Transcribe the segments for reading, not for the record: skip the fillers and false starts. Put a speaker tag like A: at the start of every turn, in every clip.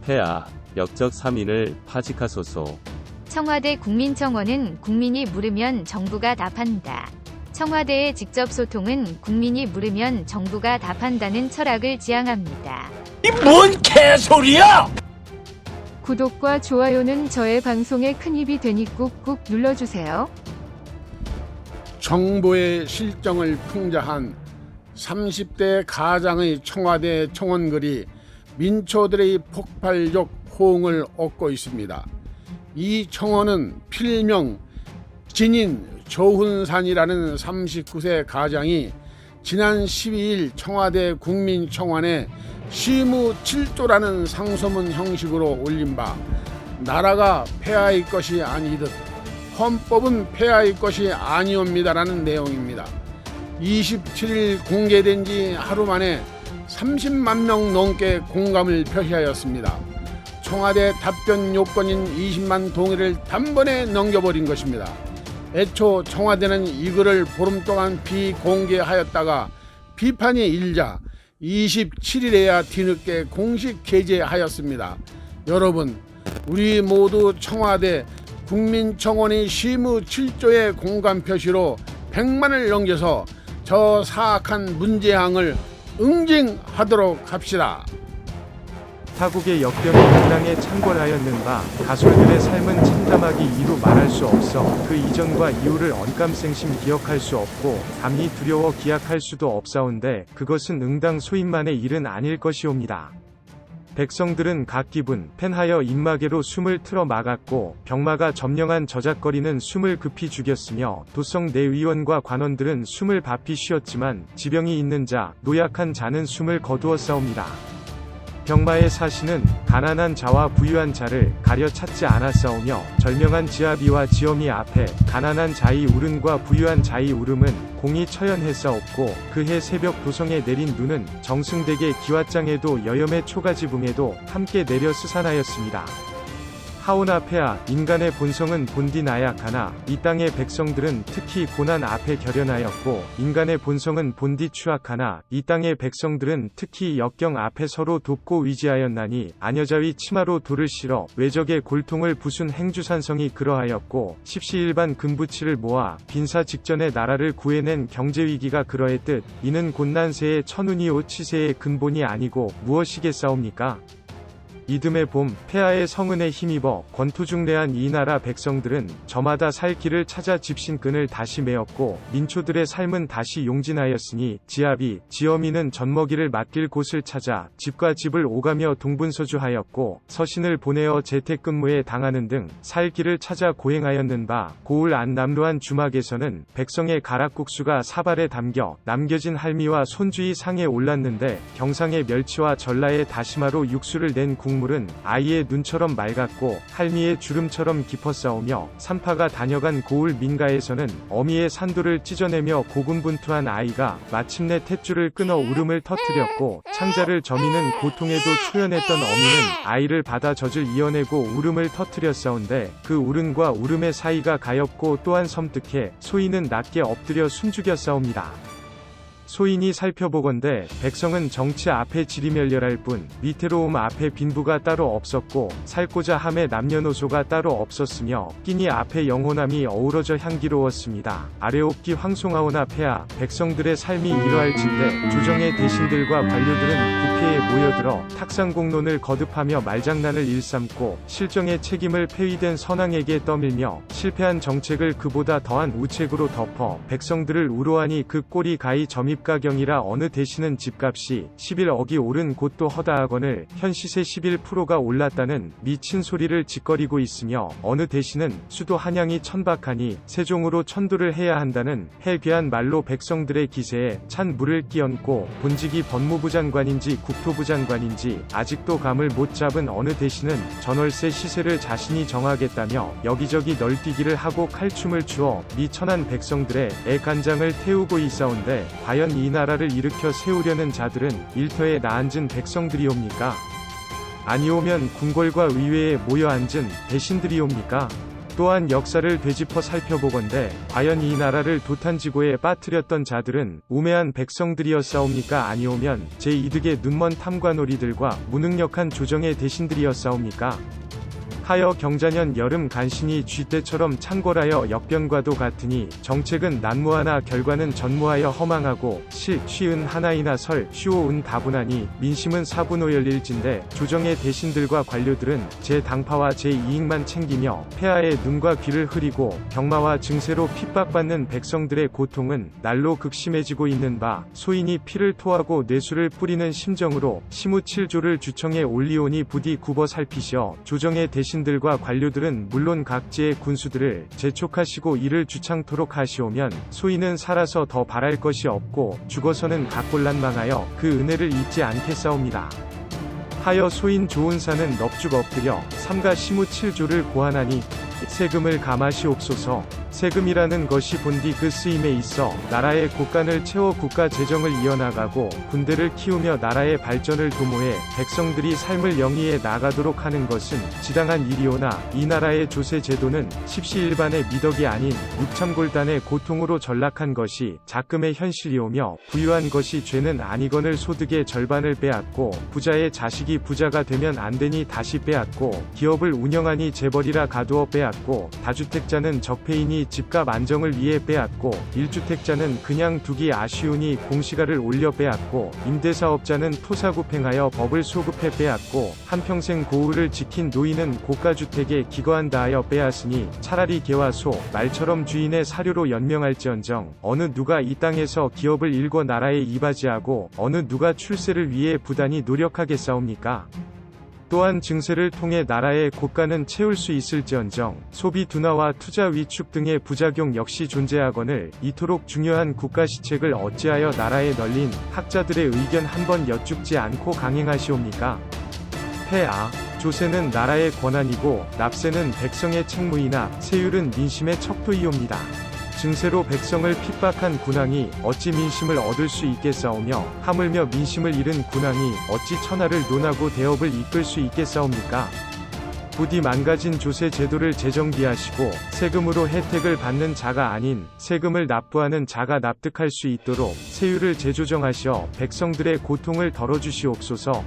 A: 폐하, 역적 3인을 파직하소서.
B: 청와대 국민청원은 국민이 물으면 정부가 답한다. 청와대의 직접 소통은 국민이 물으면 정부가 답한다는 철학을 지향합니다.
C: 이 뭔 개소리야!
B: 구독과 좋아요는 저의 방송에 큰 힘이 되니 꾹꾹 눌러주세요.
D: 정부의 실정을 풍자한 30대 가장의 청와대 청원글이 민초들의 폭발적 호응을 얻고 있습니다. 이 청원은 필명 진인 조훈산이라는 39세 가장이 지난 12일 청와대 국민청원에 시무칠조라는 상소문 형식으로 올린 바 나라가 폐하의 것이 아니듯 헌법은 폐하의 것이 아니옵니다라는 내용입니다. 27일 공개된 지 하루 만에 30만 명 넘게 공감을 표시하였습니다. 청와대 답변 요건인 20만 동의를 단번에 넘겨버린 것입니다. 애초 청와대는 이 글을 보름 동안 비공개하였다가 비판이 일자 27일에야 뒤늦게 공식 게재하였습니다. 여러분, 우리 모두 청와대 국민청원이 시무칠조의 공감 표시로 100만을 넘겨서 저 사악한 문제항을 응징하도록 합시다.
E: 타국의 역병이 당당에 창궐하였는 바 가솔들의 삶은 참담하기 이루 말할 수 없어 그 이전과 이후를 언감생심 기억할 수 없고 감히 두려워 기약할 수도 없사온데 그것은 응당 소인만의 일은 아닐 것이옵니다. 백성들은 각 기분 펜하여 입마개로 숨을 틀어 막았고 병마가 점령한 저작거리는 숨을 급히 죽였으며 도성 내의원과 관원들은 숨을 바삐 쉬었지만 지병이 있는 자, 노약한 자는 숨을 거두었사옵니다. 병마의 사시는 가난한 자와 부유한 자를 가려 찾지 않았사오며 절명한 지아비와 지엄이 앞에 가난한 자의 울음과 부유한 자의 울음은 공이 처연했사옵고 그해 새벽 도성에 내린 눈은 정승댁의 기왓장에도 여염의 초가지붕에도 함께 내려 스산하였습니다. 하오나 폐하, 인간의 본성은 본디 나약하나 이 땅의 백성들은 특히 고난 앞에 결연하였고 인간의 본성은 본디 추악하나 이 땅의 백성들은 특히 역경 앞에 서로 돕고 위지하였나니 아녀자위 치마로 돌을 실어 외적의 골통을 부순 행주산성이 그러하였고 십시일반 금부치를 모아 빈사 직전에 나라를 구해낸 경제위기가 그러했듯 이는 곤난세의 천운이오 치세의 근본이 아니고 무엇이겠사옵니까? 이듬해 봄 폐하의 성은에 힘입어 권투중대한 이 나라 백성들은 저마다 살 길을 찾아 집신끈을 다시 메었고 민초들의 삶은 다시 용진하였으니 지아비, 지어미는 젖먹이를 맡길 곳을 찾아 집과 집을 오가며 동분서주하였고 서신을 보내어 재택근무에 당하는 등 살 길을 찾아 고행하였는 바 고을 안 남루한 주막에서는 백성의 가락국수가 사발에 담겨 남겨진 할미와 손주의 상에 올랐는데 경상의 멸치와 전라의 다시마로 육수를 낸 국물은 아이의 눈처럼 맑았고 할미의 주름처럼 깊었사오며 산파가 다녀간 고을 민가에서는 어미의 산도를 찢어내며 고군분투한 아이가 마침내 탯줄을 끊어 울음을 터뜨렸고 창자를 저미는 고통에도 초연했던 어미는 아이를 받아 젖을 이어내고 울음을 터뜨렸사온데 그 울음과 울음의 사이가 가엾고 또한 섬뜩해 소인은 낮게 엎드려 숨죽였사옵니다. 소인이 살펴보건대 백성은 정치 앞에 지리멸렬할 뿐 위태로움 앞에 빈부가 따로 없었고 살고자 함에 남녀노소가 따로 없었으며 끼니 앞에 영혼함이 어우러져 향기로웠습니다. 아래옵기 황송하오나 폐하, 백성들의 삶이 이러할진대 조정의 대신들과 관료들은 국회에 모여들어 탁상공론을 거듭하며 말장난을 일삼고 실정의 책임을 폐위된 선왕에게 떠밀며 실패한 정책을 그보다 더한 우책으로 덮어 백성들을 우로하니 그 꼴이 가히 점입가경이라 어느 대신은 집값이 11억이 오른 곳도 허다하거늘 현 시세 11%가 올랐다는 미친 소리를 짓거리고 있으며 어느 대신은 수도 한양이 천박하니 세종으로 천도를 해야 한다는 해괴한 말로 백성들의 기세에 찬 물을 끼얹고 본직이 법무부 장관인지 국토부 장관인지 아직도 감을 못 잡은 어느 대신은 전월세 시세를 자신이 정하겠다며 여기저기 널뛰기를 하고 칼춤을 추어 미천한 백성들의 애간장을 태우고 있사온데 과연 이 나라를 일으켜 세우려는 자들은 일터에 나앉은 백성들이옵니까? 아니오면 궁궐과 의회에 모여 앉은 대신들이옵니까? 또한 역사를 되짚어 살펴보건대 과연 이 나라를 도탄지고에 빠뜨렸던 자들은 우매한 백성들이었사옵니까? 아니오면 제 이득에 눈먼 탐관오리들과 무능력한 조정의 대신들이었사옵니까? 하여 경자년 여름 간신히 쥐때처럼 창궐하여 역변과도 같으니 정책은 난무하나 결과는 전무하여 허망하고 쉬은 하나이나 쉬오은 다분하니 민심은 사분오열일진데 조정의 대신들과 관료들은 제 당파와 제 이익만 챙기며 폐하의 눈과 귀를 흐리고 병마와 증세로 핍박받는 백성들의 고통은 날로 극심해지고 있는 바 소인이 피를 토하고 뇌수를 뿌리는 심정으로 시무칠조를 주청에 올리오니 부디 굽어 살피시어 조정의 대신들과 관료들은 물론 각지의 군수들을 재촉하시고 이를 주창토록 하시오면 소인은 살아서 더 바랄 것이 없고 죽어서는 각곤란망하여 그 은혜를 잊지 않겠사옵니다. 하여 소인 좋은 산은 넙죽 엎드려 삼가 시무칠조를 고하나니 세금을 감하시옵소서. 세금이라는 것이 본디 그 쓰임에 있어 나라의 곳간을 채워 국가 재정을 이어나가고 군대를 키우며 나라의 발전을 도모해 백성들이 삶을 영위해 나가도록 하는 것은 지당한 일이오나 이 나라의 조세 제도는 십시일반의 미덕이 아닌 육참골단의 고통으로 전락한 것이 작금의 현실이오며 부유한 것이 죄는 아니거늘 소득의 절반을 빼앗고 부자의 자식이 부자가 되면 안되니 다시 빼앗고 기업을 운영하니 재벌이라 가두어 빼앗고 다주택자는 적폐이니 집값 안정을 위해 빼앗고 1주택자는 그냥 두기 아쉬우니 공시가를 올려 빼앗고 임대사업자는 토사구팽하여 법을 소급해 빼앗고 한평생 고을을 지킨 노인은 고가주택에 기거한다 하여 빼앗으니 차라리 개와 소, 말처럼 주인의 사료로 연명할지언정 어느 누가 이 땅에서 기업을 일궈 나라에 이바지하고 어느 누가 출세를 위해 부단히 노력하겠사옵니까? 또한 증세를 통해 나라의 곳간은 채울 수 있을지언정 소비 둔화와 투자 위축 등의 부작용 역시 존재하거늘 이토록 중요한 국가시책을 어찌하여 나라에 널린 학자들의 의견 한번 여쭙지 않고 강행하시옵니까? 폐하, 조세는 나라의 권한이고 납세는 백성의 책무이나 세율은 민심의 척도이옵니다. 증세로 백성을 핍박한 군왕이 어찌 민심을 얻을 수 있겠사오며 하물며 민심을 잃은 군왕이 어찌 천하를 논하고 대업을 이끌 수 있겠사옵니까? 부디 망가진 조세 제도를 재정비하시고 세금으로 혜택을 받는 자가 아닌 세금을 납부하는 자가 납득할 수 있도록 세율을 재조정하시어 백성들의 고통을 덜어주시옵소서.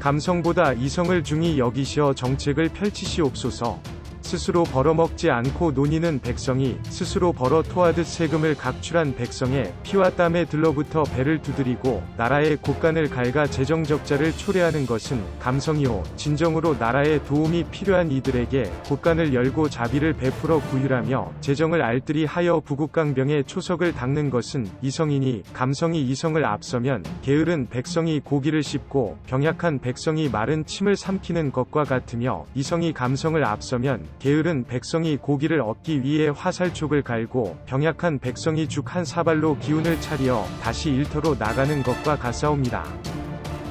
E: 감성보다 이성을 중히 여기시어 정책을 펼치시옵소서. 스스로 벌어먹지 않고 논의는 백성이 스스로 벌어 토하듯 세금을 각출한 백성의 피와 땀에 들러붙어 배를 두드리고 나라의 곳간을 갉아 재정적자를 초래하는 것은 감성이요 진정으로 나라에 도움이 필요한 이들에게 곳간을 열고 자비를 베풀어 구휼하며 재정을 알뜰히 하여 부국강병의 초석을 닦는 것은 이성이니 감성이 이성을 앞서면 게으른 백성이 고기를 씹고 병약한 백성이 마른 침을 삼키는 것과 같으며 이성이 감성을 앞서면 게으른 백성이 고기를 얻기 위해 화살촉을 갈고 병약한 백성이 죽 한 사발로 기운을 차리어 다시 일터로 나가는 것과 같사옵니다.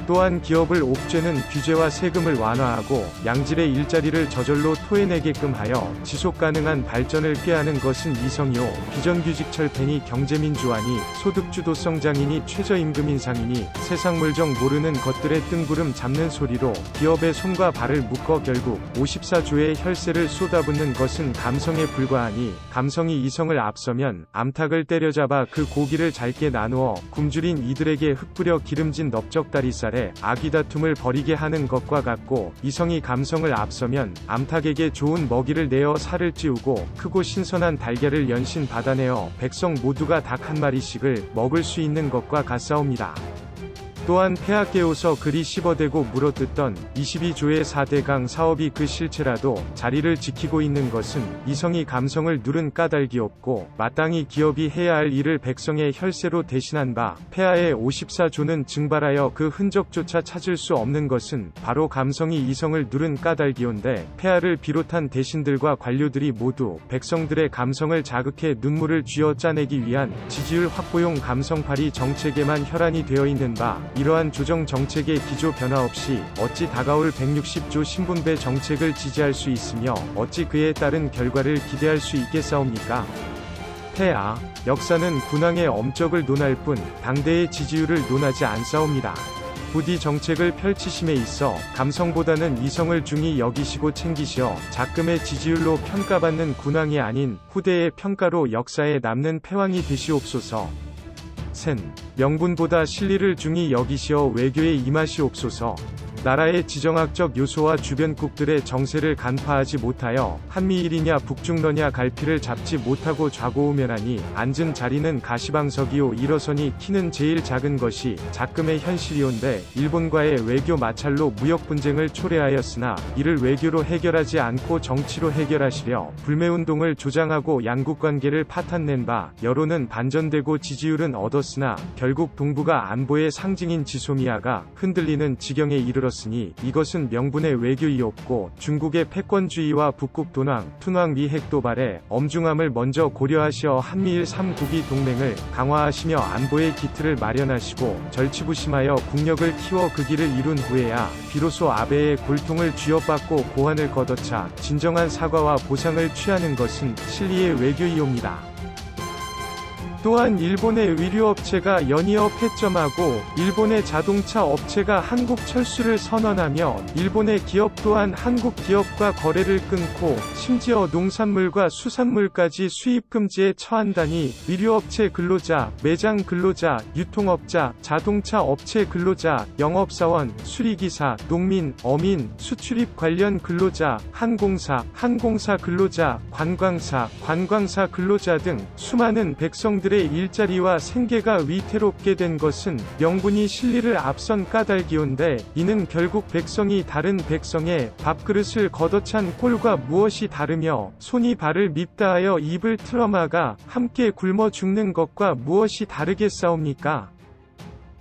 E: 또한 기업을 옥죄는 규제와 세금을 완화하고 양질의 일자리를 저절로 토해내게끔 하여 지속가능한 발전을 꾀하는 것은 이성이요 비정규직 철폐니 경제민주화니 소득주도성 장이니 최저임금 인상이니 세상 물정 모르는 것들의 뜬구름 잡는 소리로 기업의 손과 발을 묶어 결국 54조의 혈세를 쏟아붓는 것은 감성에 불과하니 감성이 이성을 앞서면 암탉을 때려잡아 그 고기를 잘게 나누어 굶주린 이들에게 흙뿌려 기름진 넓적다리살 아기다툼을 벌이게 하는 것과 같고 이성이 감성을 앞서면 암탉에게 좋은 먹이를 내어 살을 찌우고 크고 신선한 달걀을 연신 받아내어 백성 모두가 닭 한 마리씩을 먹을 수 있는 것과 같사옵니다. 또한 폐하 깨워서 그리 씹어대고 물어뜯던 22조의 4대강 사업이 그 실체라도 자리를 지키고 있는 것은 이성이 감성을 누른 까닭이 없고 마땅히 기업이 해야 할 일을 백성의 혈세로 대신한 바 폐하의 54조는 증발하여 그 흔적조차 찾을 수 없는 것은 바로 감성이 이성을 누른 까닭이온데 폐하를 비롯한 대신들과 관료들이 모두 백성들의 감성을 자극해 눈물을 쥐어 짜내기 위한 지지율 확보용 감성팔이 정책에만 혈안이 되어 있는 바 이러한 조정 정책의 기조 변화 없이 어찌 다가올 160조 신분배 정책을 지지할 수 있으며 어찌 그에 따른 결과를 기대할 수 있겠사옵니까? 폐하, 역사는 군왕의 엄적을 논할 뿐 당대의 지지율을 논하지 않사옵니다. 부디 정책을 펼치심에 있어 감성보다는 이성을 중히 여기시고 챙기시어 작금의 지지율로 평가받는 군왕이 아닌 후대의 평가로 역사에 남는 패왕이 되시옵소서. 센. 명분보다 실리를 중히 여기시어 외교에 임하시옵소서. 나라의 지정학적 요소와 주변국들의 정세를 간파하지 못하여 한미일이냐 북중러냐 갈피를 잡지 못하고 좌고우면하니 앉은 자리는 가시방석이요 일어서니 키는 제일 작은 것이 작금의 현실이온데 일본과의 외교 마찰로 무역분쟁을 초래하였으나 이를 외교로 해결하지 않고 정치로 해결하시려 불매운동을 조장하고 양국관계를 파탄낸 바 여론은 반전되고 지지율은 얻었으나 결국 동북아 안보의 상징인 지소미아가 흔들리는 지경에 이르렀으니 이것은 명분의 외교이었고 중국의 패권주의와 북극 돈왕, 툰왕 미핵 도발에 엄중함을 먼저 고려하시어 한미일 3국이 동맹을 강화하시며 안보의 기틀을 마련하시고 절치부심하여 국력을 키워 그 길을 이룬 후에야 비로소 아베의 골통을 쥐어받고 고환을 걷어차 진정한 사과와 보상을 취하는 것은 실리의 외교이옵니다. 또한 일본의 의류업체가 연이어 폐점하고 일본의 자동차 업체가 한국 철수를 선언하며 일본의 기업 또한 한국 기업과 거래를 끊고 심지어 농산물과 수산물까지 수입 금지에 처한다니 의류업체 근로자, 매장 근로자, 유통업자, 자동차 업체 근로자, 영업사원, 수리기사, 농민, 어민, 수출입 관련 근로자, 항공사 근로자, 관광사 근로자 등 수많은 백성들의 일자리와 생계가 위태롭게 된 것은 명분이 실리를 앞선 까닭이온데 이는 결국 백성이 다른 백성의 밥그릇을 걷어찬 꼴과 무엇이 다르며 손이 발을 밉다하여 입을 틀어막아 함께 굶어 죽는 것과 무엇이 다르겠사옵니까?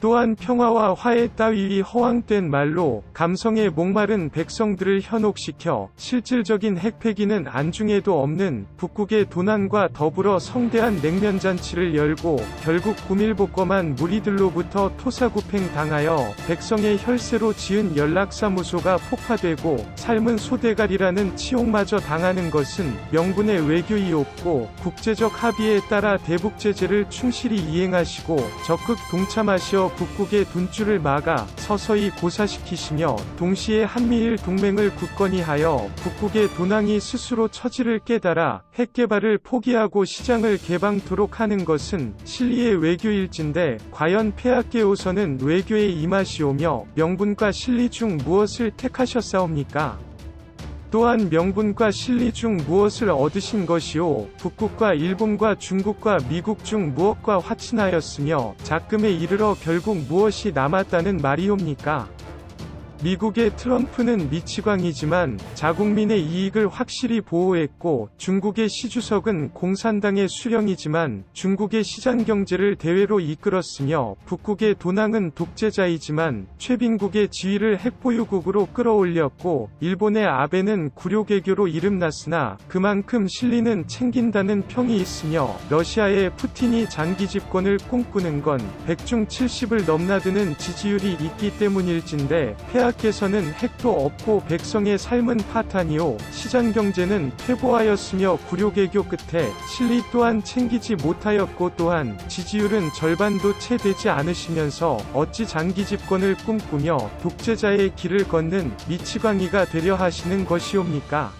E: 또한 평화와 화해 따위 허황된 말로 감성에 목마른 백성들을 현혹시켜 실질적인 핵폐기는 안중에도 없는 북극의 도난과 더불어 성대한 냉면잔치를 열고 결국 구밀복검한 무리들로부터 토사구팽 당하여 백성의 혈세로 지은 연락사무소가 폭파되고 삶은 소대가리라는 치욕마저 당하는 것은 명분의 외교이옵고 국제적 합의에 따라 대북제재를 충실히 이행하시고 적극 동참하시어 북극의 돈줄을 막아 서서히 고사시키시며 동시에 한미일 동맹을 굳건히 하여 북극의 도낭이 스스로 처지를 깨달아 핵개발을 포기하고 시장을 개방토록 하는 것은 실리의 외교일진데 과연 폐하께오서는 외교에 임하시오며 명분과 실리 중 무엇을 택하셨사옵니까? 또한 명분과 실리 중 무엇을 얻으신 것이오 북극과 일본과 중국과 미국 중 무엇과 화친하였으며 작금에 이르러 결국 무엇이 남았다는 말이옵니까? 미국의 트럼프는 미치광이지만 자국민의 이익을 확실히 보호했고 중국의 시주석은 공산당의 수령이지만 중국의 시장경제를 대외로 이끌었으며 북극의 도낭은 독재자이지만 최빈국의 지위를 핵보유국으로 끌어올렸고 일본의 아베는 구료개교로 이름났으나 그만큼 실리는 챙긴다는 평이 있으며 러시아의 푸틴이 장기 집권을 꿈꾸는 건 100중 70을 넘나드는 지지율이 있기 때문일진데 폐하께서는 핵도 없고 백성의 삶은 파탄이요 시장경제는 퇴보하였으며 구료개교 끝에 실리 또한 챙기지 못하였고 또한 지지율은 절반도 채 되지 않으시면서 어찌 장기 집권을 꿈꾸며 독재자의 길을 걷는 미치광이가 되려 하시는 것이옵니까?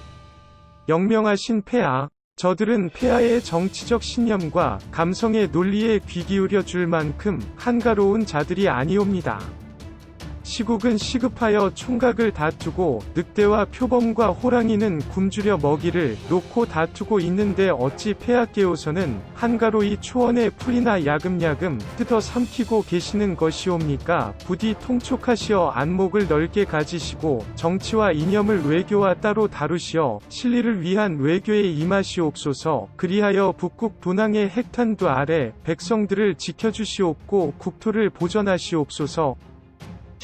E: 영명하신 폐하, 저들은 폐하의 정치적 신념과 감성의 논리에 귀 기울여 줄 만큼 한가로운 자들이 아니옵니다. 시국은 시급하여 총각을 다투고 늑대와 표범과 호랑이는 굶주려 먹이를 놓고 다투고 있는데 어찌 폐하께오서는 한가로이 초원의 풀이나 야금야금 뜯어 삼키고 계시는 것이옵니까? 부디 통촉하시어 안목을 넓게 가지시고 정치와 이념을 외교와 따로 다루시어 실리를 위한 외교에 임하시옵소서. 그리하여 북극 도낭의 핵탄두 아래 백성들을 지켜주시옵고 국토를 보전하시옵소서.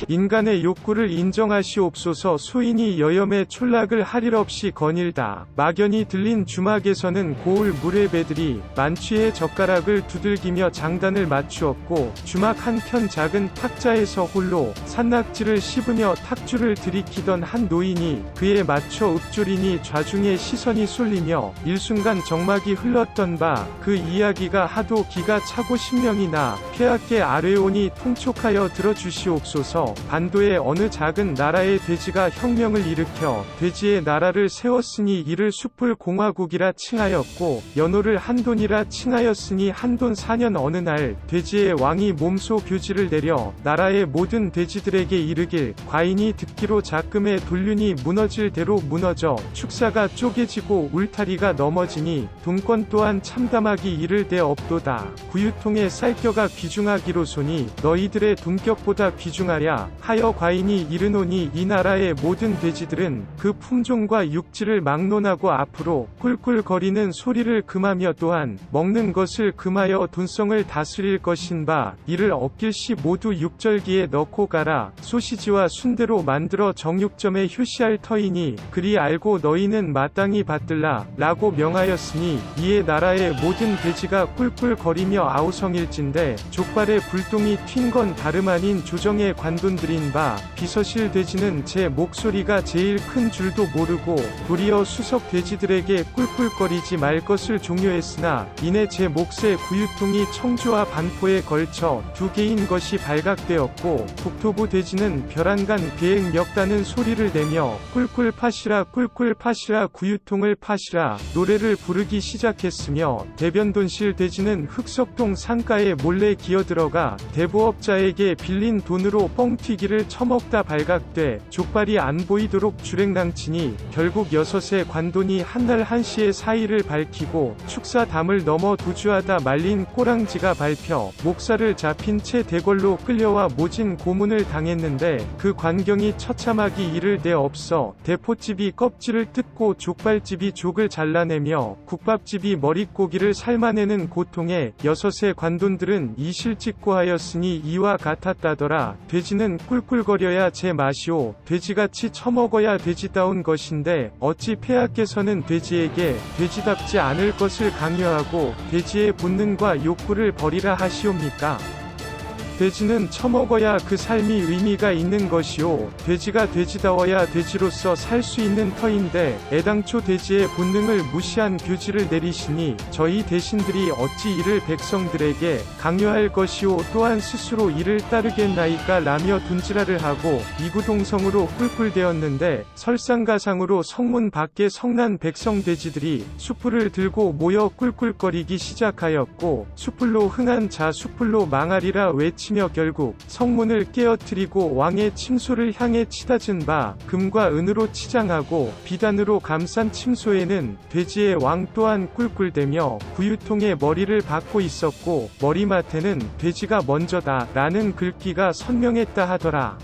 E: 인간의 욕구를 인정하시옵소서. 소인이 여염의 촌락을 할 일 없이 거닐다 막연히 들린 주막에서는 고울 무례배들이 만취해 젓가락을 두들기며 장단을 맞추었고 주막 한켠 작은 탁자에서 홀로 산낙지를 씹으며 탁주를 들이키던 한 노인이 그에 맞춰 읊조리니 좌중에 시선이 쏠리며 일순간 정막이 흘렀던 바 그 이야기가 하도 기가 차고 신명이 나 폐하께 아뢰오니 통촉하여 들어주시옵소서. 하여 반도의 어느 작은 나라의 돼지가 혁명을 일으켜 돼지의 나라를 세웠으니 이를 숲을 공화국이라 칭하였고 연호를 한돈이라 칭하였으니 한돈 4년 어느 날 돼지의 왕이 몸소 교지를 내려 나라의 모든 돼지들에게 이르길 과인이 듣기로 작금의 돌륜이 무너질 대로 무너져 축사가 쪼개지고 울타리가 넘어지니 돈권 또한 참담하기 이를 데 없도다. 구유통의 쌀겨가 귀중하기로소니 너희들의 돈격보다 귀중하랴 하여 과인이 이르노니 이 나라의 모든 돼지들은 그 품종과 육질을 막론하고 앞으로 꿀꿀거리는 소리를 금하며 또한 먹는 것을 금하여 돈성을 다스릴 것인바 이를 얻길 시 모두 육절기에 넣고 가라. 소시지와 순대로 만들어 정육점에 효시할 터이니 그리 알고 너희는 마땅히 받들라 라고 명하였으니 이에 나라의 모든 돼지가 꿀꿀거리며 아우성일진데 족발에 불똥이 튄 건 다름 아닌 조정의 관돈들인 바 비서실 돼지는 제 목소리가 제일 큰 줄도 모르고 도리어 수석 돼지들에게 꿀꿀거리지 말 것을 종료했으나 이내 제 몫의 구유통이 청주와 반포에 걸쳐 두 개인 것이 발각되었고 국토부 돼지는 별안간 계획 멱다는 소리를 내며 꿀꿀 파시라 꿀꿀 파시라 구유통을 파시라 노래를 부르기 시작했으며 대변돈실 돼지는 흑석동 상가에 몰래 기어들어가 대부업자에게 빌린 돈으로 뻥튀기를 처먹다 발각돼 족발이 안 보이도록 주랭랑치니 결국 6의 관돈이 한날 한시의 사이를 밝히고 축사담을 넘어 도주하다 말린 꼬랑지가 밟혀 목살을 잡힌 채 대궐로 끌려와 모진 고문을 당했는데 그 관경이 처참하기 이를 데 없어 대포집이 껍질을 뜯고 족발집이 족을 잘라내며 국밥집이 머릿고기를 삶아내는 고통에 6의 관돈들은 이실직고 하였으니 이와 같았다더라. 돼지는 꿀꿀거려야 제 맛이오 돼지같이 처먹어야 돼지다운 것인데 어찌 폐하께서는 돼지에게 돼지답지 않을 것을 강요하고 돼지의 본능과 욕구를 버리라 하시옵니까? 돼지는 처먹어야 그 삶이 의미가 있는 것이오. 돼지가 돼지다워야 돼지로서 살 수 있는 터인데 애당초 돼지의 본능을 무시한 교지를 내리시니 저희 대신들이 어찌 이를 백성들에게 강요할 것이오. 또한 스스로 이를 따르겠나이까 라며 둔지라를 하고 이구동성으로 꿀꿀대었는데 설상가상으로 성문 밖에 성난 백성 돼지들이 숯불을 들고 모여 꿀꿀거리기 시작하였고 숯불로 흥한 자 숯불로 망하리라 외치 결국 성문을 깨어뜨리고 왕의 침소를 향해 치닫은 바 금과 은으로 치장하고 비단으로 감싼 침소에는 돼지의 왕 또한 꿀꿀대며 구유통의 머리를 박고 있었고 머리맡에는 돼지가 먼저다 라는 글귀가 선명했다 하더라.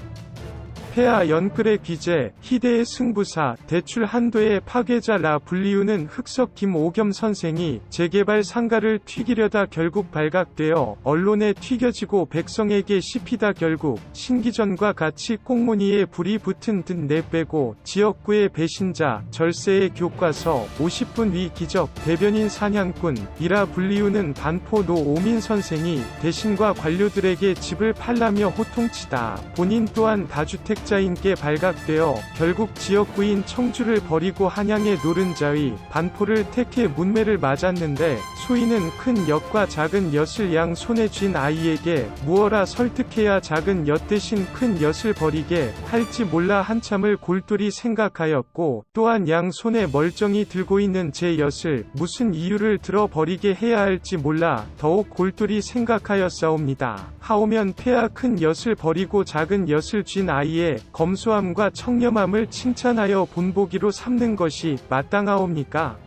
E: 폐하 연끌의 귀재, 희대의 승부사, 대출 한도의 파괴자라 불리우는 흑석 김오겸 선생이 재개발 상가를 튀기려다 결국 발각되어 언론에 튀겨지고 백성에게 씹히다 결국 신기전과 같이 꽁무니에 불이 붙은 듯 내빼고 지역구의 배신자, 절세의 교과서, 50분 위 기적, 대변인 사냥꾼, 이라 불리우는 반포 노오민 선생이 대신과 관료들에게 집을 팔라며 호통치다 본인 또한 다주택 자인께 발각되어 결국 지역구인 청주를 버리고 한양의 노른자의 반포를 택해 문매를 맞았는데 소인은 큰 엿과 작은 엿을 양 손에 쥔 아이에게 무어라 설득해야 작은 엿 대신 큰 엿을 버리게 할지 몰라 한참을 골똘히 생각하였고 또한 양 손에 멀쩡히 들고 있는 제 엿을 무슨 이유를 들어 버리게 해야 할지 몰라 더욱 골똘히 생각하였사옵니다. 하오면 폐하 큰 엿을 버리고 작은 엿을 쥔 아이의 검소함과 청렴함을 칭찬하여 본보기로 삼는 것이 마땅하옵니까?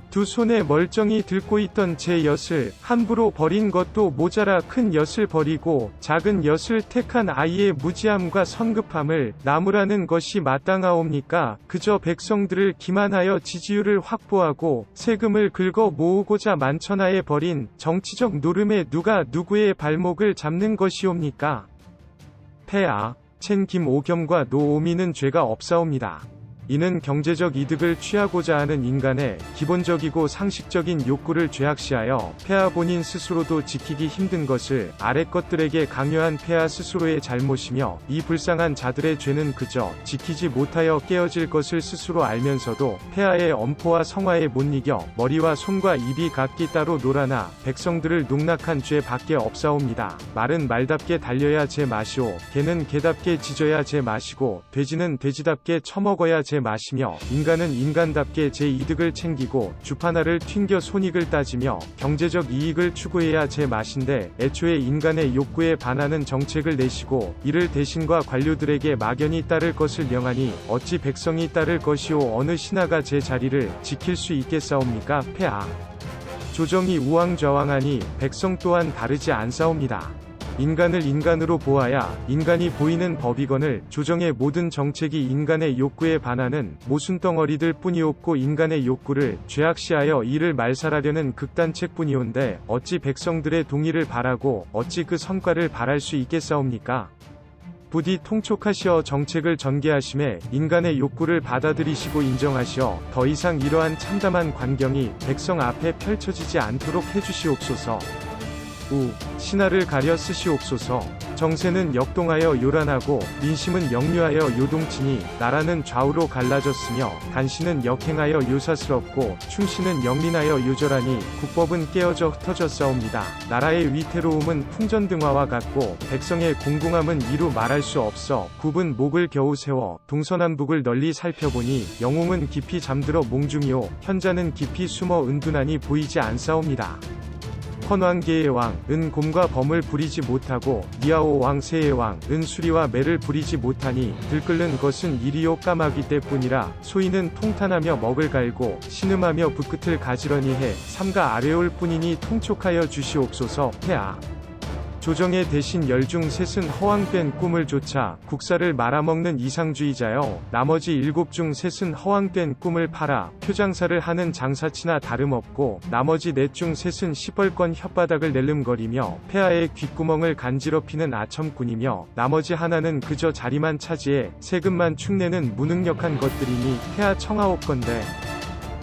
E: 두 손에 멀쩡히 들고 있던 제 엿을 함부로 버린 것도 모자라 큰 엿을 버리고 작은 엿을 택한 아이의 무지함과 성급함을 나무라는 것이 마땅하옵니까? 그저 백성들을 기만하여 지지율을 확보하고 세금을 긁어 모으고자 만천하에 버린 정치적 노름에 누가 누구의 발목을 잡는 것이옵니까? 폐하, 첸 김오겸과 노오미는 죄가 없사옵니다. 이는 경제적 이득을 취하고자 하는 인간의 기본적이고 상식적인 욕구를 죄악시하여 폐하 본인 스스로도 지키기 힘든 것을 아래 것들에게 강요한 폐하 스스로의 잘못이며, 이 불쌍한 자들의 죄는 그저 지키지 못하여 깨어질 것을 스스로 알면서도 폐하의 엄포와 성화에 못 이겨 머리와 손과 입이 각기 따로 놀아나 백성들을 농락한 죄 밖에 없사옵니다. 말은 말답게 달려야 제 맛이오, 개는 개답게 짖어야 제 맛이고, 돼지는 돼지답게 처먹어야 제 맛이며, 인간은 인간답게 제 이득을 챙기고 주파나를 튕겨 손익을 따지며 경제적 이익을 추구해야 제 맛인데, 애초에 인간의 욕구에 반하는 정책을 내시고 이를 대신과 관료들에게 막연히 따를 것을 명하니 어찌 백성이 따를 것이오. 어느 신하가 제 자리를 지킬 수 있겠사옵니까? 폐하 조정이 우왕좌왕하니 백성 또한 다르지 않사옵니다. 인간을 인간으로 보아야 인간이 보이는 법이거늘 조정의 모든 정책이 인간의 욕구에 반하는 모순덩어리들 뿐이옵고, 인간의 욕구를 죄악시하여 이를 말살하려는 극단책뿐이온데 어찌 백성들의 동의를 바라고 어찌 그 성과를 바랄 수 있겠사옵니까? 부디 통촉하시어 정책을 전개하심에 인간의 욕구를 받아들이시고 인정하시어 더 이상 이러한 참담한 광경이 백성 앞에 펼쳐지지 않도록 해주시옵소서. 신하를 가려 쓰시옵소서. 정세는 역동하여 요란하고 민심은 역류하여 요동치니, 나라는 좌우로 갈라졌으며 간신은 역행하여 요사스럽고 충신은 역민하여 요절하니 국법은 깨어져 흩어졌사옵니다. 나라의 위태로움은 풍전등화와 같고 백성의 공공함은 이루 말할 수 없어 굽은 목을 겨우 세워 동서남북을 널리 살펴보니 영웅은 깊이 잠들어 몽중이요 현자는 깊이 숨어 은둔하니 보이지 않사옵니다. 헌왕계의 왕, 은 곰과 범을 부리지 못하고 니아오 왕세의 왕, 은 수리와 매를 부리지 못하니 들끓는 것은 이리요 까마귀 때뿐이라. 소인은 통탄하며 먹을 갈고 신음하며 붓끝을 가지런히 해 삼가 아뢰올 뿐이니 통촉하여 주시옵소서. 폐하 조정의 대신 열중 셋은 허황 된 꿈을 좇아 국사를 말아먹는 이상주의자여, 나머지 7중 셋은 허황 된 꿈을 팔아 표장사를 하는 장사치나 다름없고, 나머지 4중 셋은 시벌건 혓바닥을 낼름거리며 폐하의 귓구멍을 간지럽히는 아첨꾼이며, 나머지 하나는 그저 자리만 차지해 세금만 축내는 무능력한 것들이니 폐하 청하옵건대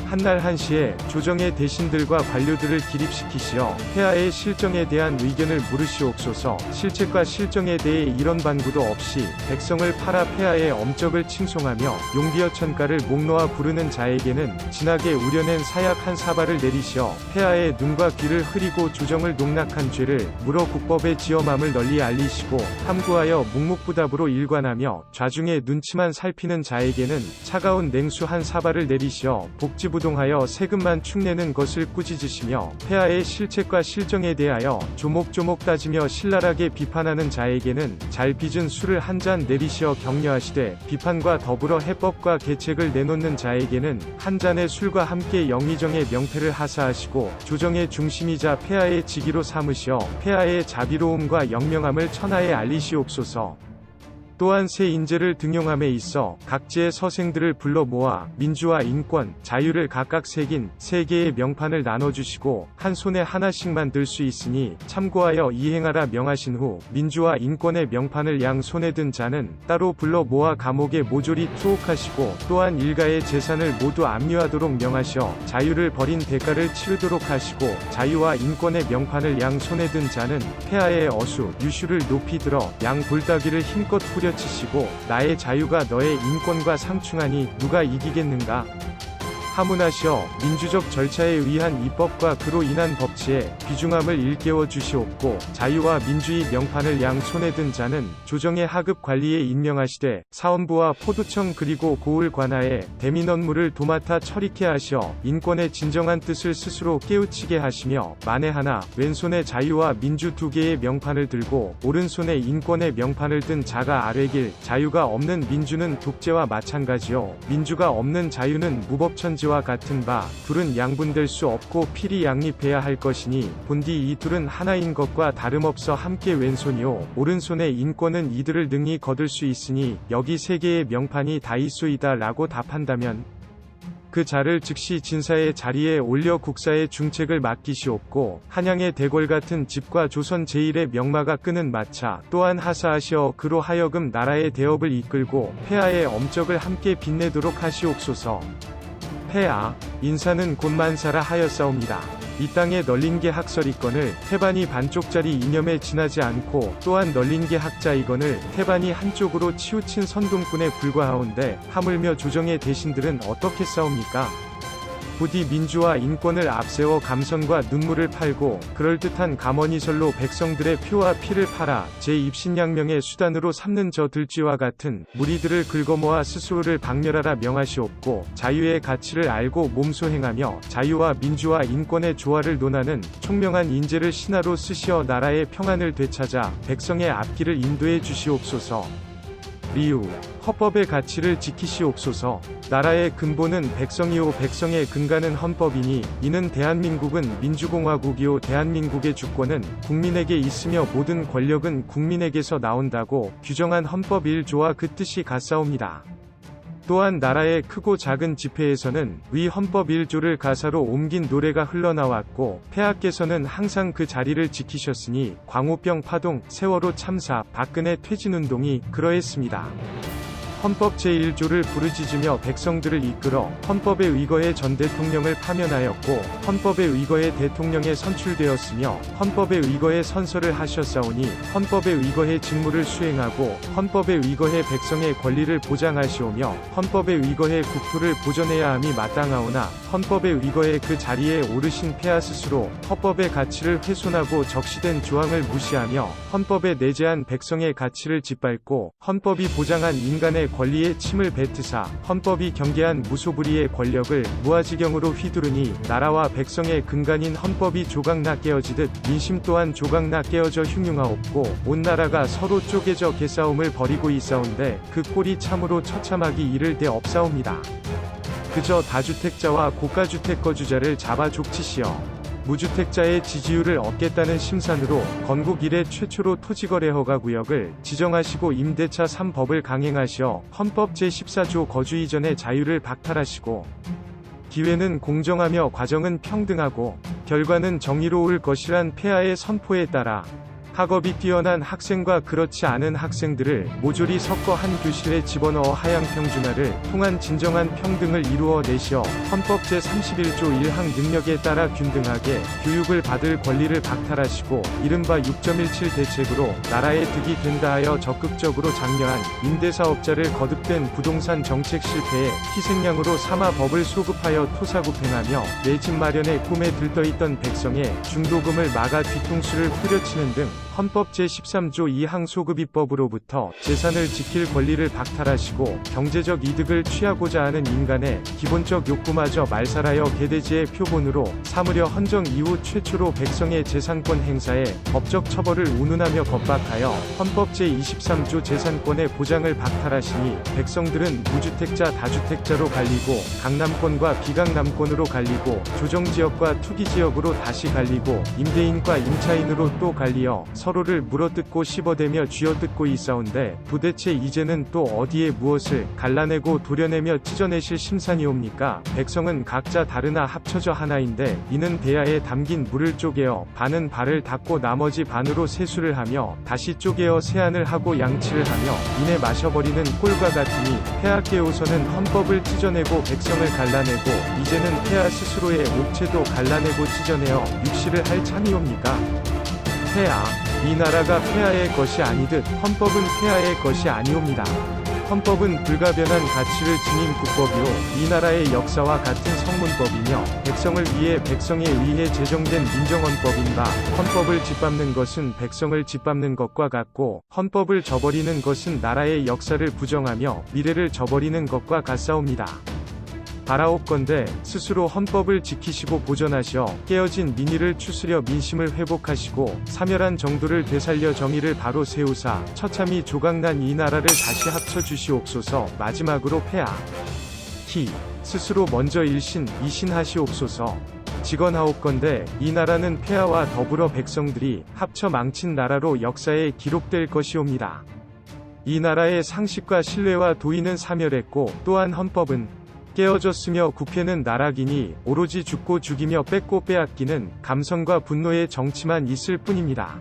E: 한날 한시에 조정의 대신들과 관료들을 기립시키시어 폐하의 실정에 대한 의견을 물으시옵소서. 실책과 실정에 대해 이런 반구도 없이 백성을 팔아 폐하의 엄적을 칭송하며 용비어천가를 목 놓아 부르는 자에게는 진하게 우려낸 사약 한 사발을 내리시어 폐하의 눈과 귀를 흐리고 조정을 농락한 죄를 물어 국법의 지엄함을 널리 알리시고, 탐구하여 묵묵부답으로 일관하며 좌중의 눈치만 살피는 자에게는 차가운 냉수 한 사발을 내리시어 복지부동하여 세금만 축내는 것을 꾸짖으시며, 폐하의 실책과 실정에 대하여 조목조목 따지며 신랄하게 비판하는 자에게는 잘 빚은 술을 한 잔 내리시어 격려하시되, 비판과 더불어 해법과 계책을 내놓는 자에게는 한 잔의 술과 함께 영의정의 명패를 하사하시고, 조정의 중심이자 폐하의 직위로 삼으시어 폐하의 자비로움과 영명함을 천하에 알리시옵소서. 또한 새 인재를 등용함에 있어 각지의 서생들을 불러 모아 민주와 인권, 자유를 각각 새긴 3개의 명판을 나눠주시고 한 손에 하나씩만 들 수 있으니 참고하여 이행하라 명하신 후, 민주와 인권의 명판을 양 손에 든 자는 따로 불러 모아 감옥에 모조리 투옥하시고, 또한 일가의 재산을 모두 압류하도록 명하셔 자유를 버린 대가를 치르도록 하시고, 자유와 인권의 명판을 양 손에 든 자는 폐하의 어수, 유슈를 높이 들어 양 볼따귀를 힘껏 후려치시고, 나의 자유가 너의 인권과 상충하니 누가 이기겠는가? 하문하시어 민주적 절차에 의한 입법과 그로 인한 법치에 귀중함을 일깨워 주시옵고, 자유와 민주의 명판을 양 손에 든 자는 조정의 하급 관리에 임명하시되, 사원부와 포도청 그리고 고을 관하에 대민 업무를 도맡아 처리케 하시어 인권의 진정한 뜻을 스스로 깨우치게 하시며, 만에 하나 왼손에 자유와 민주 2개의 명판을 들고 오른손에 인권의 명판을 든 자가 아뢰길, 자유가 없는 민주는 독재와 마찬가지요 민주가 없는 자유는 무법천지 와 같은 바, 둘은 양분될 수 없고 필히 양립해야 할 것이니 본디 이 둘은 하나인 것과 다름없어 함께 왼손이요 오른손의 인권은 이들을 능히 거둘 수 있으니 여기 3개의 명판이 다 있소이다 라고 답한다면, 그 자를 즉시 진사의 자리에 올려 국사의 중책을 맡기시옵고 한양의 대궐 같은 집과 조선 제1의 명마가 끄는 마차 또한 하사하시어 그로 하여금 나라의 대업을 이끌고 폐하의 엄적을 함께 빛내도록 하시옵소서. 폐하, 인사는 곧 만사라 하였사옵니다. 이 땅에 널린 게 학설이건을 태반이 반쪽짜리 이념에 지나지 않고 또한 널린 게 학자이건을 태반이 한쪽으로 치우친 선동꾼에 불과하온데 하물며 조정의 대신들은 어떻게 싸웁니까? 부디 민주와 인권을 앞세워 감선과 눈물을 팔고 그럴듯한 감언이설로 백성들의 표와 피를 팔아 제 입신양명의 수단으로 삼는 저 들쥐와 같은 무리들을 긁어모아 스스로를 박멸하라 명하시옵고 자유의 가치를 알고 몸소 행하며 자유와 민주와 인권의 조화를 논하는 총명한 인재를 신하로 쓰시어 나라의 평안을 되찾아 백성의 앞길을 인도해 주시옵소서. 리우, 헌법의 가치를 지키시옵소서. 나라의 근본은 백성이요 백성의 근간은 헌법이니 이는 대한민국은 민주공화국이요 대한민국의 주권은 국민에게 있으며 모든 권력은 국민에게서 나온다고 규정한 헌법 1조와 그 뜻이 같사옵니다. 또한 나라의 크고 작은 집회에서는 위 헌법 1조를 가사로 옮긴 노래가 흘러나왔고 폐하께서는 항상 그 자리를 지키셨으니 광우병 파동, 세월호 참사, 박근혜 퇴진운동이 그러했습니다. 헌법 제1조를 부르짖으며 백성들을 이끌어 헌법에 의거해 전 대통령을 파면하였고 헌법에 의거해 대통령에 선출되었으며 헌법에 의거해 선서를 하셨사오니 헌법에 의거해 직무를 수행하고 헌법에 의거해 백성의 권리를 보장하시오며 헌법에 의거해 국토를 보존해야 함이 마땅하오나 헌법에 의거해 그 자리에 오르신 폐하 스스로 헌법의 가치를 훼손하고 적시된 조항을 무시하며 헌법에 내재한 백성의 가치를 짓밟고 헌법이 보장한 인간의 권리에 침을 뱉으사 헌법이 경계한 무소불위의 권력을 무아지경으로 휘두르니 나라와 백성의 근간인 헌법이 조각나 깨어지듯 민심 또한 조각나 깨어져 흉흉하옵고 온 나라가 서로 쪼개져 개싸움을 벌이고 있사온데 그 꼴이 참으로 처참하기 이를 데 없사옵니다. 그저 다주택자와 고가주택 거주자를 잡아 족치시어 무주택자의 지지율을 얻겠다는 심산으로 건국 이래 최초로 토지거래 허가 구역을 지정하시고 임대차 3법을 강행하시어 헌법 제14조 거주 이전의 자유를 박탈하시고 기회는 공정하며 과정은 평등하고 결과는 정의로울 것이란 폐하의 선포에 따라 학업이 뛰어난 학생과 그렇지 않은 학생들을 모조리 섞어 한 교실에 집어넣어 하향평준화를 통한 진정한 평등을 이루어 내시어 헌법 제31조 1항 능력에 따라 균등하게 교육을 받을 권리를 박탈하시고 이른바 6.17 대책으로 나라의 득이 된다 하여 적극적으로 장려한 임대사업자를 거듭된 부동산 정책 실패에 희생양으로 삼아 법을 소급하여 토사구팽하며 내 집 마련에 꿈에 들떠있던 백성의 중도금을 막아 뒤통수를 후려치는 등 헌법 제13조 2항 소급입법으로부터 재산을 지킬 권리를 박탈하시고 경제적 이득을 취하고자 하는 인간의 기본적 욕구마저 말살하여 개돼지의 표본으로 삼으려 헌정 이후 최초로 백성의 재산권 행사에 법적 처벌을 운운하며 겁박하여 헌법 제23조 재산권의 보장을 박탈하시니 백성들은 무주택자 다주택자로 갈리고 강남권과 비강남권으로 갈리고 조정지역과 투기지역으로 다시 갈리고 임대인과 임차인으로 또 갈리어 서로를 물어뜯고 씹어대며 쥐어뜯고 있사온데 도대체 이제는 또 어디에 무엇을 갈라내고 도려내며 찢어내실 심산이옵니까? 백성은 각자 다르나 합쳐져 하나인데 이는 대야에 담긴 물을 쪼개어 반은 발을 닦고 나머지 반으로 세수를 하며 다시 쪼개어 세안을 하고 양치를 하며 이내 마셔버리는 꼴과 같으니 폐하께우서는 헌법을 찢어내고 백성을 갈라내고 이제는 폐하 스스로의 옥체도 갈라내고 찢어내어 육시를 할 참이옵니까? 폐하, 이 나라가 폐하의 것이 아니듯 헌법은 폐하의 것이 아니옵니다. 헌법은 불가변한 가치를 지닌 국법이요 이 나라의 역사와 같은 성문법이며 백성을 위해 백성에 의해 제정된 민정헌법인가 헌법을 짓밟는 것은 백성을 짓밟는 것과 같고 헌법을 저버리는 것은 나라의 역사를 부정하며 미래를 저버리는 것과 같사옵니다. 바라옵건대 스스로 헌법을 지키시고 보존하시어 깨어진 민의를 추스려 민심을 회복하시고 사멸한 정도를 되살려 정의를 바로 세우사 처참히 조각난 이 나라를 다시 합쳐 주시옵소서. 마지막으로 폐하 스스로 먼저 일신 이신하시옵소서. 직언하옵건대 이 나라는 폐하와 더불어 백성들이 합쳐 망친 나라로 역사에 기록될 것이옵니다. 이 나라의 상식과 신뢰와 도의는 사멸했고 또한 헌법은 깨어졌으며 국회는 나락이니 오로지 죽고 죽이며 뺏고 빼앗기는 감성과 분노의 정치만 있을 뿐입니다.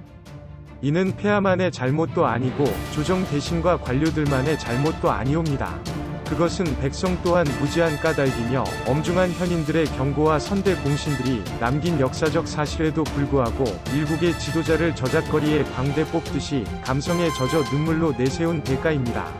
E: 이는 폐하만의 잘못도 아니고 조정 대신과 관료들만의 잘못도 아니옵니다. 그것은 백성 또한 무지한 까닭이며 엄중한 현인들의 경고와 선대 공신들이 남긴 역사적 사실에도 불구하고 일국의 지도자를 저잣거리에 광대 뽑듯이 감성에 젖어 눈물로 내세운 대가입니다.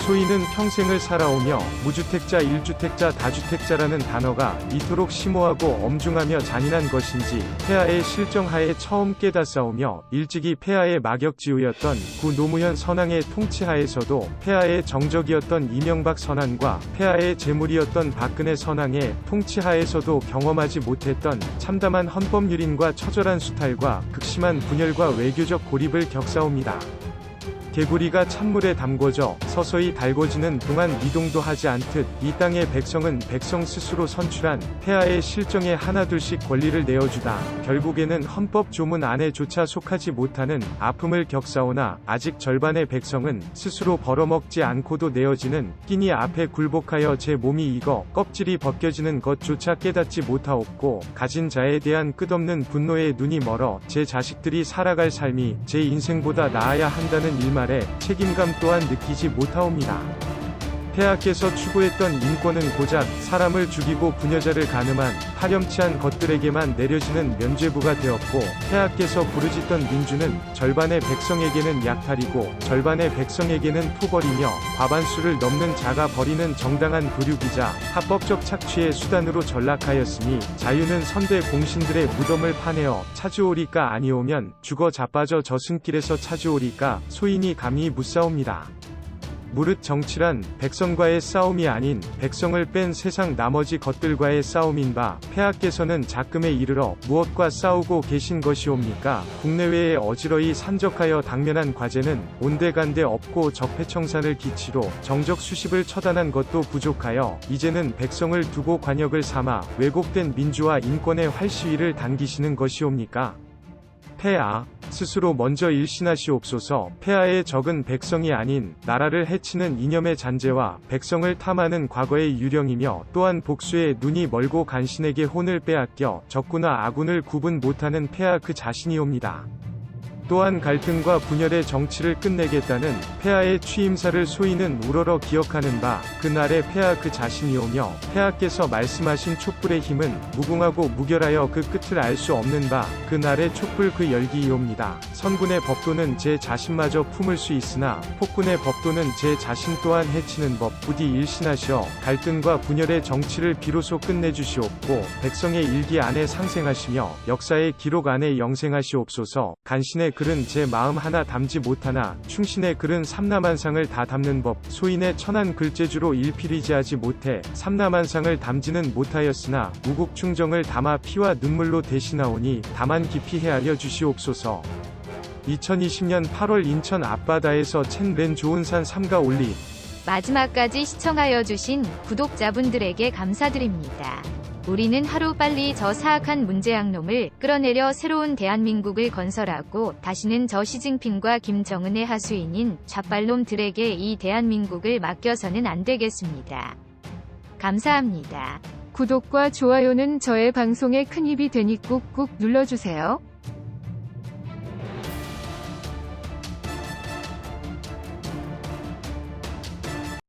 E: 소인은 평생을 살아오며 무주택자, 일주택자, 다주택자라는 단어가 이토록 심오하고 엄중하며 잔인한 것인지 폐하의 실정하에 처음 깨닫사오며 일찍이 폐하의 막역지우였던 구 노무현 선왕의 통치하에서도 폐하의 정적이었던 이명박 선왕과 폐하의 재물이었던 박근혜 선왕의 통치하에서도 경험하지 못했던 참담한 헌법유린과 처절한 수탈과 극심한 분열과 외교적 고립을 겪사옵니다. 개구리가 찬물에 담궈져 서서히 달궈지는 동안 미동도 하지 않듯 이 땅의 백성은 백성 스스로 선출한 폐하의 실정에 하나둘씩 권리를 내어주다 결국에는 헌법 조문 안에조차 속하지 못하는 아픔을 겪사오나 아직 절반의 백성은 스스로 벌어먹지 않고도 내어지는 끼니 앞에 굴복하여 제 몸이 익어 껍질이 벗겨지는 것조차 깨닫지 못하옵고 가진 자에 대한 끝없는 분노에 눈이 멀어 제 자식들이 살아갈 삶이 제 인생보다 나아야 한다는 일만 책임감 또한 느끼지 못하옵니다. 폐하께서 추구했던 인권은 고작 사람을 죽이고 부녀자를 가늠한 파렴치한 것들에게만 내려지는 면죄부가 되었고 폐하께서 부르짖던 민주는 절반의 백성에게는 약탈이고 절반의 백성에게는 토벌이며 과반수를 넘는 자가 벌이는 정당한 불육이자 합법적 착취의 수단으로 전락하였으니 자유는 선대 공신들의 무덤을 파내어 차주오리까 아니오면 죽어 자빠져 저승길에서 차주오리까 소인이 감히 묻사옵니다. 무릇 정치란 백성과의 싸움이 아닌 백성을 뺀 세상 나머지 것들과의 싸움인 바 폐하께서는 작금에 이르러 무엇과 싸우고 계신 것이옵니까? 국내외에 어지러이 산적하여 당면한 과제는 온데간데 없고 적폐청산을 기치로 정적 수십을 처단한 것도 부족하여 이제는 백성을 두고 관역을 삼아 왜곡된 민주화 인권의 활시위를 당기시는 것이옵니까? 폐하, 스스로 먼저 일신하시옵소서. 폐하의 적은 백성이 아닌 나라를 해치는 이념의 잔재와 백성을 탐하는 과거의 유령이며 또한 복수에 눈이 멀고 간신에게 혼을 빼앗겨 적군과 아군을 구분 못하는 폐하 그 자신이옵니다. 또한 갈등과 분열의 정치를 끝내겠다는 폐하의 취임사를 소인은 우러러 기억하는 바 그날의 폐하 그 자신이오며 폐하께서 말씀하신 촛불의 힘은 무궁하고 무결하여 그 끝을 알 수 없는 바 그날의 촛불 그 열기이옵니다. 선군의 법도는 제 자신마저 품을 수 있으나 폭군의 법도는 제 자신 또한 해치는 법 부디 일신하시어 갈등과 분열의 정치를 비로소 끝내주시옵고 백성의 일기 안에 상생하시며 역사의 기록 안에 영생하시옵소서. 간신의 글은 제 마음 하나 담지 못하나 충신의 글은 삼라만상을 다 담는 법 소인의 천한 글재주로 일필이지하지 못해 삼라만상을 담지는 못하였으나 우국충정을 담아 피와 눈물로 대신하오니 다만 깊이 헤아려 주시옵소서. 2020년 8월 인천 앞바다에서 챈 좋은 산 삼가 올리
B: 마지막까지 시청하여 주신 구독자분들에게 감사드립니다. 우리는 하루빨리 저 사악한 문재앙놈을 끌어내려 새로운 대한민국을 건설하고 다시는 저 시진핑과 김정은의 하수인인 좌빨놈들에게 이 대한민국을 맡겨서는 안 되겠습니다. 감사합니다. 구독과 좋아요는 저의 방송에 큰 힘이 되니 꾹꾹 눌러주세요.